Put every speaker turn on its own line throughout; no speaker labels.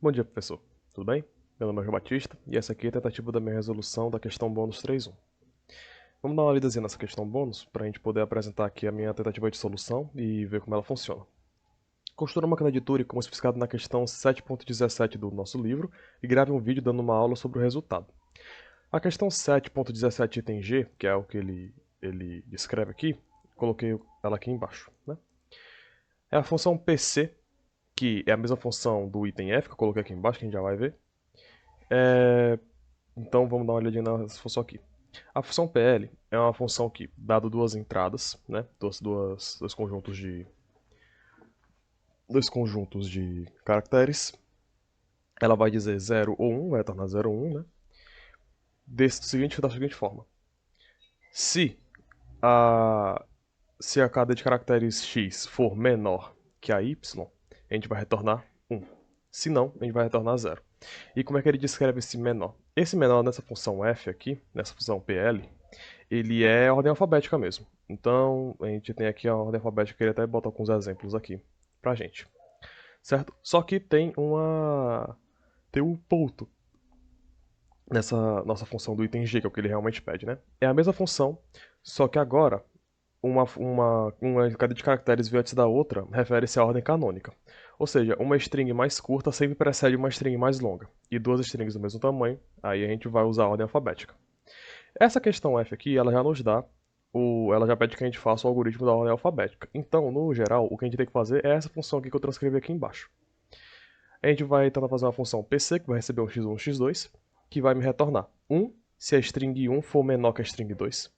Bom dia, professor. Tudo bem? Meu nome é João Batista e essa aqui é a tentativa da minha resolução da questão bônus 3.1. Vamos dar uma lidazinha nessa questão bônus para a gente poder apresentar aqui a minha tentativa de solução e ver como ela funciona. Construa uma máquina de Turing como especificado na questão 7.17 do nosso livro e grave um vídeo dando uma aula sobre o resultado. A questão 7.17 item G, que é o que ele descreve aqui, coloquei ela aqui embaixo, né? É a função PC, que é a mesma função do item F, que eu coloquei aqui embaixo, que a gente já vai ver. Então vamos dar uma olhadinha nessa função aqui. A função PL é uma função que, dado duas entradas, né, dois conjuntos de caracteres, ela vai dizer 0 ou 1, vai retornar 0 ou 1, né, da seguinte forma. Se a cadeia de caracteres x for menor que a y, a gente vai retornar 1. Se não, a gente vai retornar 0. E como é que ele descreve esse menor? Esse menor nessa função f aqui, nessa função PL, ele é ordem alfabética mesmo. Então, a gente tem aqui a ordem alfabética, que ele até bota alguns exemplos aqui pra gente. Certo? Só que tem um ponto nessa nossa função do item G, que é o que ele realmente pede, né? É a mesma função, só que agora uma cadeia de caracteres veio antes da outra refere-se à ordem canônica. Ou seja, uma string mais curta sempre precede uma string mais longa. E duas strings do mesmo tamanho, aí a gente vai usar a ordem alfabética. Essa questão F aqui, ela já nos dá, ela já pede que a gente faça o algoritmo da ordem alfabética. Então, no geral, o que a gente tem que fazer é essa função aqui que eu transcrevi aqui embaixo. A gente vai tentar fazer uma função PC, que vai receber um x1, um x2, que vai me retornar 1 se a string 1 for menor que a string 2.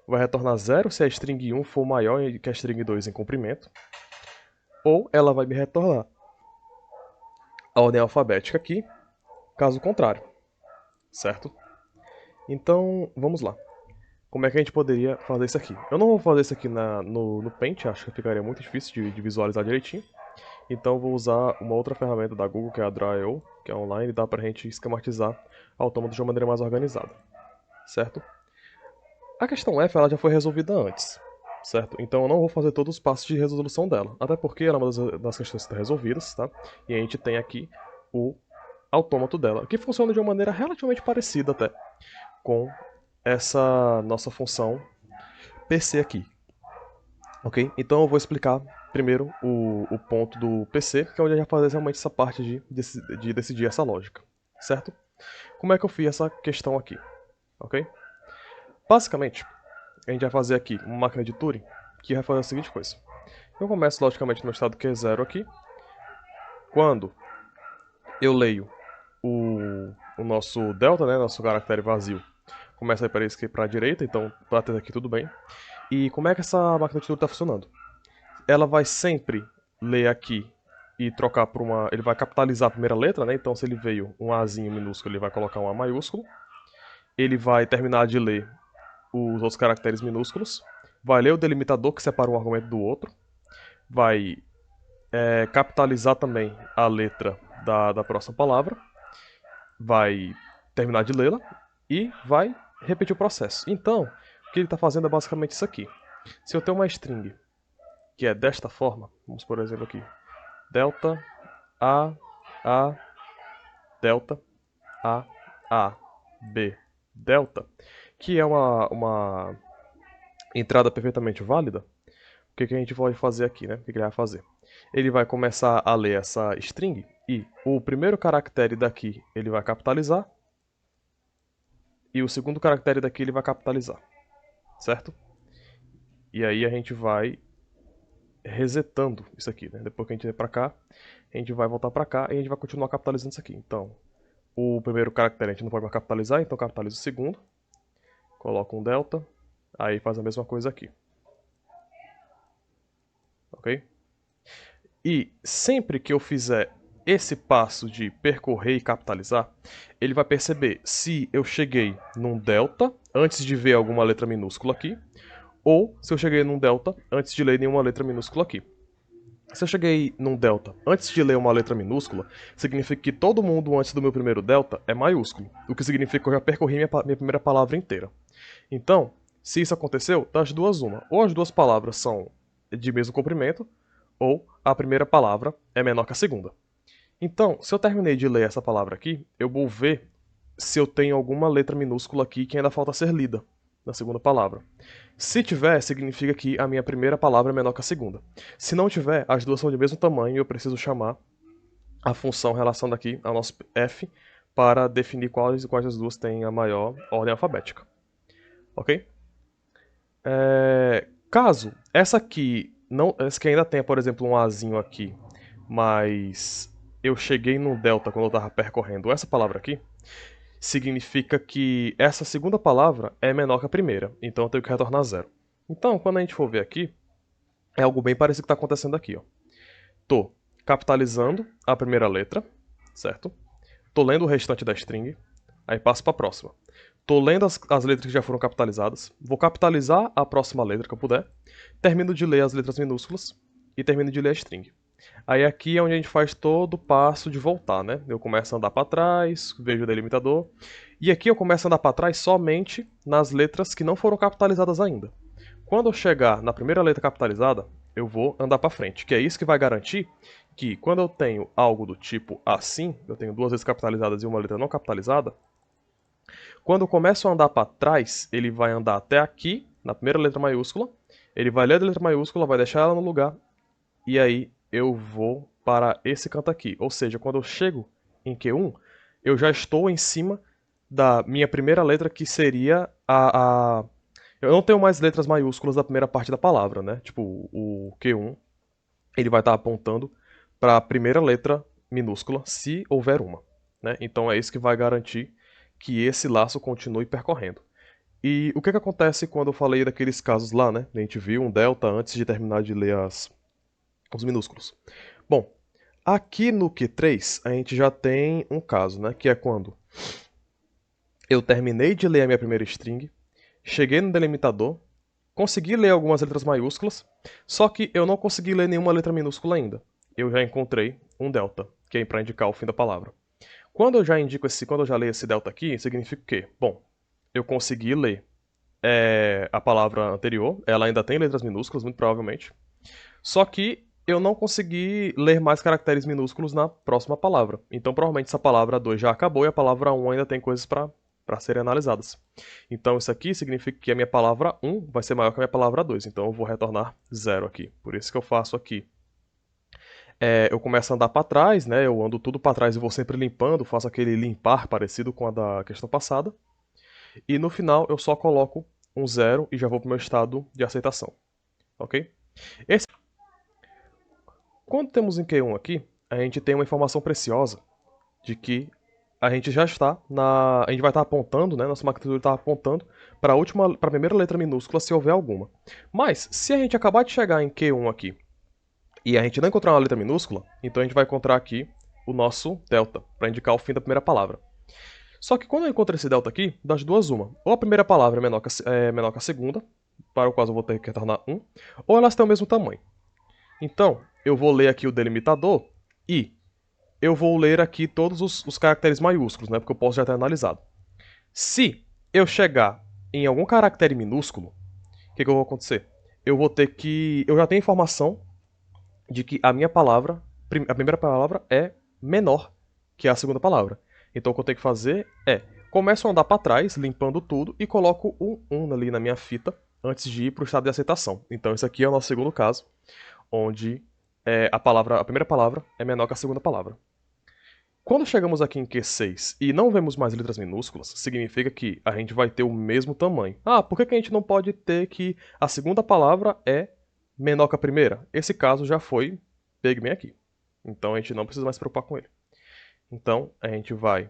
Vai retornar 0 se a string 1 for maior que a string 2 em comprimento. Ou ela vai me retornar a ordem alfabética aqui, caso contrário. Certo? Então, vamos lá. Como é que a gente poderia fazer isso aqui? Eu não vou fazer isso aqui no Paint, acho que ficaria muito difícil de visualizar direitinho. Então vou usar uma outra ferramenta da Google, que é a Draw.io, que é online, e dá pra gente esquematizar autômatos de uma maneira mais organizada. Certo? A questão F ela já foi resolvida antes, certo? Então eu não vou fazer todos os passos de resolução dela, até porque ela é uma das questões que estão resolvidas, tá? E a gente tem aqui o autômato dela, que funciona de uma maneira relativamente parecida até com essa nossa função PC aqui, ok? Então eu vou explicar primeiro o ponto do PC, que é onde a gente vai fazer realmente essa parte de decidir essa lógica, certo? Como é que eu fiz essa questão aqui, ok? Basicamente, a gente vai fazer aqui uma máquina de Turing que vai fazer a seguinte coisa. Eu começo, logicamente, no meu estado Q0 aqui. Quando eu leio o nosso delta, né, nosso caractere vazio, começa a ir para a direita, então até aqui tudo bem. E como é que essa máquina de Turing está funcionando? Ela vai sempre ler aqui e trocar por uma... Ele vai capitalizar a primeira letra, né? Então se ele veio um Azinho minúsculo, ele vai colocar um A maiúsculo. Ele vai terminar de ler os outros caracteres minúsculos, vai ler o delimitador que separa um argumento do outro, vai capitalizar também a letra da próxima palavra, vai terminar de lê-la e vai repetir o processo. Então, o que ele está fazendo é basicamente isso aqui. Se eu tenho uma string que é desta forma, vamos por exemplo aqui, delta A, delta A, B, delta, que é uma entrada perfeitamente válida, o que a gente vai fazer aqui, né? O que ele vai fazer? Ele vai começar a ler essa string e o primeiro caractere daqui ele vai capitalizar e o segundo caractere daqui ele vai capitalizar, certo? E aí a gente vai resetando isso aqui, né? Depois que a gente vir pra cá, a gente vai voltar pra cá e a gente vai continuar capitalizando isso aqui. Então, o primeiro caractere a gente não pode mais capitalizar, então capitaliza o segundo, coloca um delta, aí faz a mesma coisa aqui. Ok? E sempre que eu fizer esse passo de percorrer e capitalizar, ele vai perceber se eu cheguei num delta antes de ver alguma letra minúscula aqui, ou se eu cheguei num delta antes de ler nenhuma letra minúscula aqui. Se eu cheguei num delta antes de ler uma letra minúscula, significa que todo mundo antes do meu primeiro delta é maiúsculo, o que significa que eu já percorri minha primeira palavra inteira. Então, se isso aconteceu, das duas uma. Ou as duas palavras são de mesmo comprimento, ou a primeira palavra é menor que a segunda. Então, se eu terminei de ler essa palavra aqui, eu vou ver se eu tenho alguma letra minúscula aqui que ainda falta ser lida na segunda palavra. Se tiver, significa que a minha primeira palavra é menor que a segunda. Se não tiver, as duas são do mesmo tamanho e eu preciso chamar a função relacionada aqui ao nosso f para definir quais das duas têm a maior ordem alfabética. Ok? Caso essa aqui ainda tenha, por exemplo, um azinho aqui, mas eu cheguei no delta quando eu estava percorrendo essa palavra aqui, significa que essa segunda palavra é menor que a primeira, então eu tenho que retornar zero. Então, quando a gente for ver aqui, é algo bem parecido que está acontecendo aqui. Ó. Tô capitalizando a primeira letra, certo? Tô lendo o restante da string, aí passo para a próxima. Tô lendo as letras que já foram capitalizadas, vou capitalizar a próxima letra que eu puder, termino de ler as letras minúsculas e termino de ler a string. Aí aqui é onde a gente faz todo o passo de voltar, né? Eu começo a andar para trás, vejo o delimitador, e aqui eu começo a andar para trás somente nas letras que não foram capitalizadas ainda. Quando eu chegar na primeira letra capitalizada, eu vou andar para frente, que é isso que vai garantir que quando eu tenho algo do tipo assim, eu tenho duas letras capitalizadas e uma letra não capitalizada, quando eu começo a andar para trás, ele vai andar até aqui, na primeira letra maiúscula, ele vai ler a letra maiúscula, vai deixar ela no lugar, e aí eu vou para esse canto aqui. Ou seja, quando eu chego em Q1, eu já estou em cima da minha primeira letra, que seria a... Eu não tenho mais letras maiúsculas da primeira parte da palavra, né? Tipo, o Q1, ele vai estar apontando para a primeira letra minúscula, se houver uma. Né? Então é isso que vai garantir que esse laço continue percorrendo. E o que acontece quando eu falei daqueles casos lá, né? A gente viu um delta antes de terminar de ler os minúsculos. Bom, aqui no Q3 a gente já tem um caso, né? Que é quando eu terminei de ler a minha primeira string, cheguei no delimitador, consegui ler algumas letras maiúsculas, só que eu não consegui ler nenhuma letra minúscula ainda. Eu já encontrei um delta, que é para indicar o fim da palavra. Quando eu já leio esse delta aqui, significa o quê? Bom, eu consegui ler a palavra anterior, ela ainda tem letras minúsculas, muito provavelmente. Só que eu não consegui ler mais caracteres minúsculos na próxima palavra. Então, provavelmente, essa palavra 2 já acabou e a palavra 1 ainda tem coisas para serem analisadas. Então, isso aqui significa que a minha palavra 1 vai ser maior que a minha palavra 2. Então, eu vou retornar 0 aqui. Por isso que eu faço aqui. Eu começo a andar para trás, né? Eu ando tudo para trás e vou sempre limpando, faço aquele limpar parecido com a da questão passada. E no final eu só coloco um 0 e já vou para o meu estado de aceitação. Ok? Quando temos em Q1 aqui, a gente tem uma informação preciosa de que a gente já está a gente vai estar apontando, né? Nossa máquina está apontando para a primeira letra minúscula, se houver alguma. Mas se a gente acabar de chegar em Q1 aqui e a gente não encontrar uma letra minúscula, então a gente vai encontrar aqui o nosso delta, para indicar o fim da primeira palavra. Só que quando eu encontro esse delta aqui, das duas uma. Ou a primeira palavra é menor que a segunda, para o qual eu vou ter que retornar 1, ou elas têm o mesmo tamanho. Então, eu vou ler aqui o delimitador e eu vou ler aqui todos os caracteres maiúsculos, né, porque eu posso já ter analisado. Se eu chegar em algum caractere minúsculo, o que eu vou acontecer? Eu vou ter que... Eu já tenho informação de que a primeira palavra é menor que a segunda palavra. Então o que eu tenho que fazer é, começo a andar para trás, limpando tudo, e coloco um 1 ali na minha fita, antes de ir para o estado de aceitação. Então esse aqui é o nosso segundo caso, onde a primeira palavra é menor que a segunda palavra. Quando chegamos aqui em Q6 e não vemos mais letras minúsculas, significa que a gente vai ter o mesmo tamanho. Ah, por que a gente não pode ter que a segunda palavra é menor que a primeira? Esse caso já foi pego bem aqui. Então a gente não precisa mais se preocupar com ele. Então a gente vai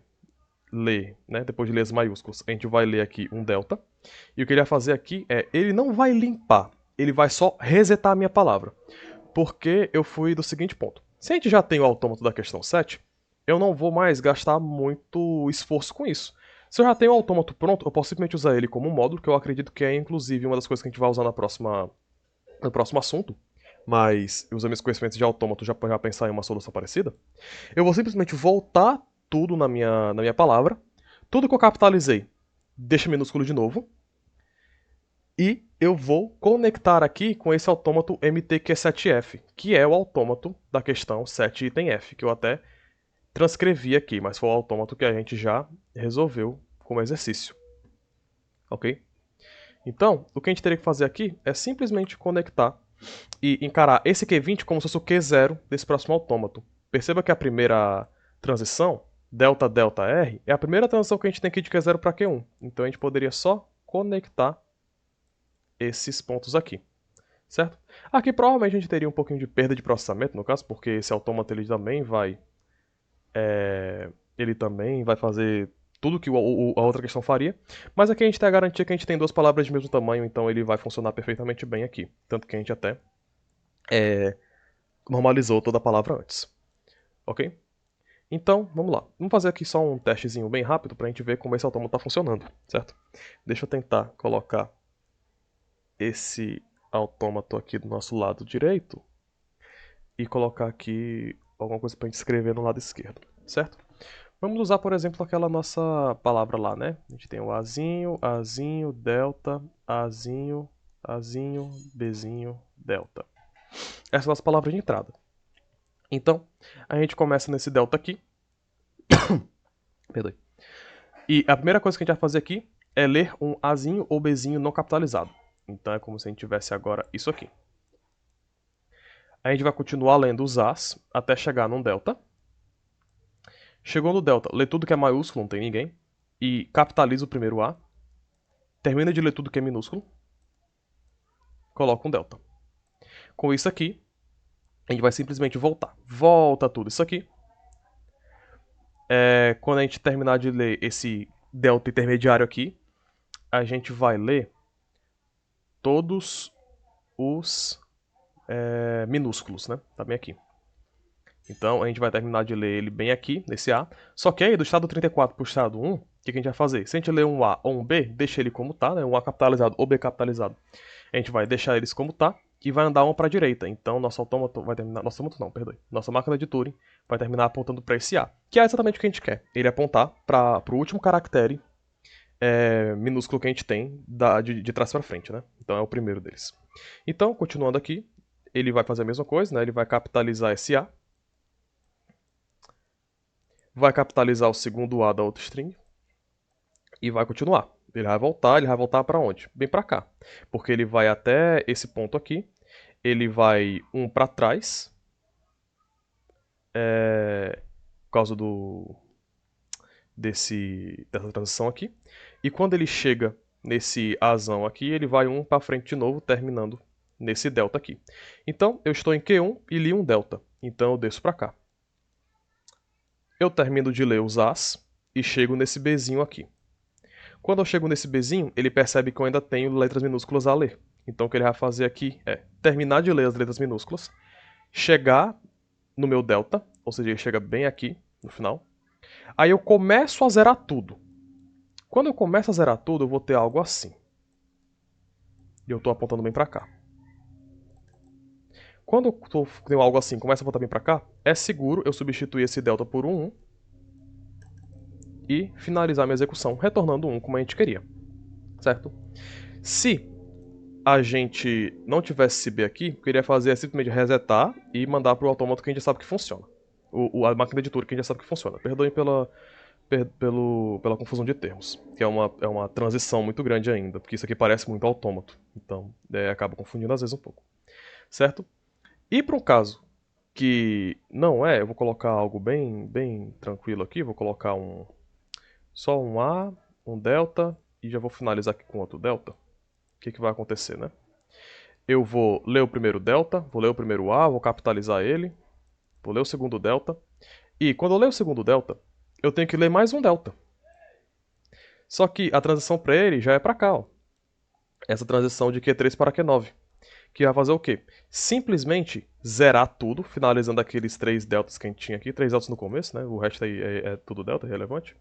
ler, né, depois de ler as maiúsculas, a gente vai ler aqui um delta. E o que ele vai fazer aqui é, ele não vai limpar, ele vai só resetar a minha palavra. Porque eu fui do seguinte ponto. Se a gente já tem o autômato da questão 7, eu não vou mais gastar muito esforço com isso. Se eu já tenho o autômato pronto, eu posso simplesmente usar ele como um módulo, que eu acredito que é inclusive uma das coisas que a gente vai usar no próximo assunto. Mas eu usei meus conhecimentos de autômato já para pensar em uma solução parecida. Eu vou simplesmente voltar tudo na minha palavra. Tudo que eu capitalizei, deixa minúsculo de novo. E eu vou conectar aqui com esse autômato MTQ7F, que é o autômato da questão 7 item F, que eu até transcrever aqui, mas foi o autômato que a gente já resolveu como exercício. Ok? Então, o que a gente teria que fazer aqui é simplesmente conectar e encarar esse Q20 como se fosse o Q0 desse próximo autômato. Perceba que a primeira transição, delta delta R, é a primeira transição que a gente tem aqui de Q0 para Q1. Então a gente poderia só conectar esses pontos aqui, certo? Aqui provavelmente a gente teria um pouquinho de perda de processamento, no caso, porque esse autômato ele também vai fazer tudo que a outra questão faria, mas aqui a gente tem a garantia que a gente tem duas palavras de mesmo tamanho, então ele vai funcionar perfeitamente bem aqui, tanto que a gente até normalizou toda a palavra antes, ok? Então, vamos lá. Vamos fazer aqui só um testezinho bem rápido para a gente ver como esse autômato está funcionando, certo? Deixa eu tentar colocar esse autômato aqui do nosso lado direito e colocar aqui alguma coisa para a gente escrever no lado esquerdo, certo? Vamos usar, por exemplo, aquela nossa palavra lá, né? A gente tem o Azinho, Azinho, Delta, Azinho, Azinho, Bzinho, Delta. Essa é a nossa palavra de entrada. Então, a gente começa nesse Delta aqui. Perdoe. E a primeira coisa que a gente vai fazer aqui é ler um Azinho ou Bzinho não capitalizado. Então é como se a gente tivesse agora isso aqui. A gente vai continuar lendo os As até chegar num Delta. Chegou no delta, lê tudo que é maiúsculo, não tem ninguém, e capitaliza o primeiro A. Termina de ler tudo que é minúsculo, coloca um delta. Com isso aqui, a gente vai simplesmente voltar. Volta tudo isso aqui. Quando a gente terminar de ler esse delta intermediário aqui, a gente vai ler todos os minúsculos, né? Tá bem aqui. Então a gente vai terminar de ler ele bem aqui, nesse A. Só que aí, do estado 34 para o estado 1, o que a gente vai fazer? Se a gente ler um A ou um B, deixa ele como tá, né? Um A capitalizado ou B capitalizado. A gente vai deixar eles como tá e vai andar um para a direita. Então nosso autômato vai terminar... Nosso autômato não, perdoe. Nossa máquina de Turing vai terminar apontando para esse A. Que é exatamente o que a gente quer. Ele apontar para o último caractere minúsculo que a gente tem de trás para frente, né? Então é o primeiro deles. Então, continuando aqui, ele vai fazer a mesma coisa, né? Ele vai capitalizar esse A. Vai capitalizar o segundo A da outra string e vai continuar. Ele vai voltar para onde? Bem para cá, porque ele vai até esse ponto aqui, ele vai um para trás, por causa dessa transição aqui, e quando ele chega nesse Azão aqui, ele vai um para frente de novo, terminando nesse delta aqui. Então, eu estou em Q1 e li um delta, então eu desço para cá. Eu termino de ler os As e chego nesse Bzinho aqui. Quando eu chego nesse Bzinho, ele percebe que eu ainda tenho letras minúsculas a ler. Então o que ele vai fazer aqui é terminar de ler as letras minúsculas, chegar no meu delta, ou seja, ele chega bem aqui no final. Aí eu começo a zerar tudo. Quando eu começo a zerar tudo, eu vou ter algo assim. E eu estou apontando bem para cá. Quando eu tenho algo assim, começa a apontar bem para cá, é seguro eu substituir esse delta por um 1 e finalizar minha execução, retornando 1 como a gente queria, certo? Se a gente não tivesse esse B aqui, o que eu iria fazer é simplesmente resetar e mandar para o autômato que a gente já sabe que funciona. A máquina de Turing que a gente já sabe que funciona. Perdoem pela confusão de termos, que é uma transição muito grande ainda, porque isso aqui parece muito autômato, então acaba confundindo às vezes um pouco, certo? E para um caso que não é, eu vou colocar algo bem tranquilo aqui, vou colocar só um A, um delta, e já vou finalizar aqui com outro delta. O que vai acontecer, né? Eu vou ler o primeiro delta, vou ler o primeiro A, vou capitalizar ele, vou ler o segundo delta, e quando eu ler o segundo delta, eu tenho que ler mais um delta. Só que a transição para ele já é para cá, ó. Essa transição de Q3 para Q9. Que vai fazer o quê? Simplesmente zerar tudo, finalizando aqueles 3 deltas que a gente tinha aqui, 3 deltas no começo, né? O resto aí é tudo delta, relevante.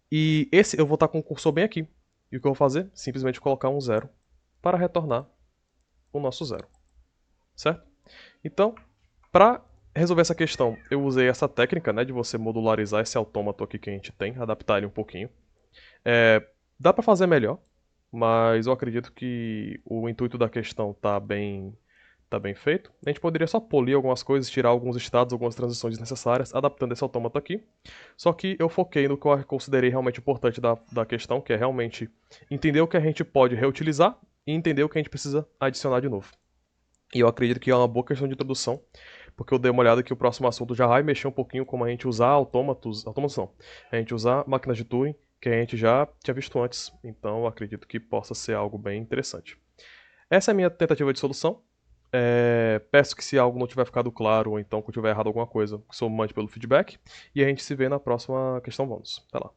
E esse eu vou estar com o cursor bem aqui. E o que eu vou fazer? Simplesmente colocar um 0 para retornar o nosso 0. Certo? Então, para resolver essa questão, eu usei essa técnica, né, de você modularizar esse autômato aqui que a gente tem, adaptar ele um pouquinho. Dá para fazer melhor, mas eu acredito que o intuito da questão tá bem Tá bem feito. A gente poderia só polir algumas coisas, tirar alguns estados, algumas transições desnecessárias, adaptando esse autômato aqui. Só que eu foquei no que eu considerei realmente importante da questão, que é realmente entender o que a gente pode reutilizar e entender o que a gente precisa adicionar de novo. E eu acredito que é uma boa questão de introdução, porque eu dei uma olhada que o próximo assunto já vai mexer um pouquinho como a gente usar autômatos não, a gente usar máquinas de Turing, que a gente já tinha visto antes, então eu acredito que possa ser algo bem interessante. Essa é a minha tentativa de solução. Peço que se algo não tiver ficado claro, ou então que eu tiver errado alguma coisa, que sou mande pelo feedback, e a gente se vê na próxima questão bônus. Até lá.